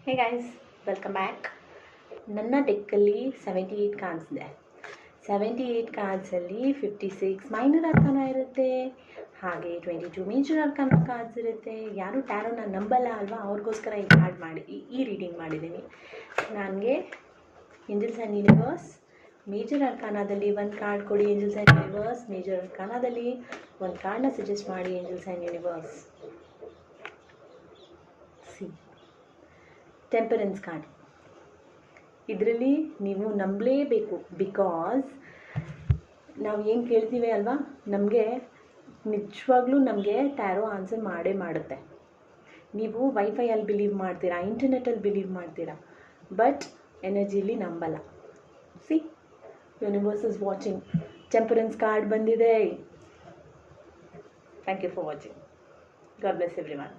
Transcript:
Hey guys, welcome back. ನನ್ನ ಡೆಕ್ಕಲ್ಲಿ 78 cards ಇದೆ. 78 ಕಾರ್ಡ್ಸಲ್ಲಿ 56 minor ಅರ್ಕಾನ ಇರುತ್ತೆ, ಹಾಗೆ 22 ಮೇಜರ್ ಅರ್ಕಾನ ಕಾರ್ಡ್ಸ್ ಇರುತ್ತೆ. ಯಾರು ಟ್ಯಾರೋನ ನಂಬಲ್ಲ ಅಲ್ವಾ, ಅವ್ರಿಗೋಸ್ಕರ ಈ ಕಾರ್ಡ್ ಮಾಡಿ ಈ ರೀಡಿಂಗ್ ಮಾಡಿದ್ದೀನಿ. ನನಗೆ ಏಂಜಲ್ಸ್ ಆ್ಯಂಡ್ ಯೂನಿವರ್ಸ್ ಮೇಜರ್ ಅರ್ಕಾನದಲ್ಲಿ ಒಂದು ಕಾರ್ಡ್ ಕೊಡಿ. ಏಂಜಲ್ಸ್ ಆ್ಯಂಡ್ ಯೂನಿವರ್ಸ್ ಮೇಜರ್ ಅರ್ಕಾನದಲ್ಲಿ ಒಂದು ಕಾರ್ಡ್ನ ಸಜೆಸ್ಟ್ ಮಾಡಿ. Angels and universe temperance card. ಇದರಲ್ಲಿ ನೀವು ನಂಬಲೇಬೇಕು, ಬಿಕಾಸ್ ನಾವು ಏನು ಕೇಳ್ತೀವಿ ಅಲ್ವಾ, ನಮಗೆ ನಿಜವಾಗ್ಲೂ ನಮಗೆ ಟ್ಯಾರೋ ಆನ್ಸರ್ ಮಾಡೇ ಮಾಡುತ್ತೆ. ನೀವು ವೈಫೈಯಲ್ಲಿ ಬಿಲೀವ್ ಮಾಡ್ತೀರಾ, ಇಂಟರ್ನೆಟಲ್ಲಿ ಬಿಲೀವ್ ಮಾಡ್ತೀರಾ, ಬಟ್ ಎನರ್ಜಿಲಿ ನಂಬಲ್ಲ. See, universe is watching. Temperance card ಬಂದಿದೆ. Thank you for watching. God bless everyone.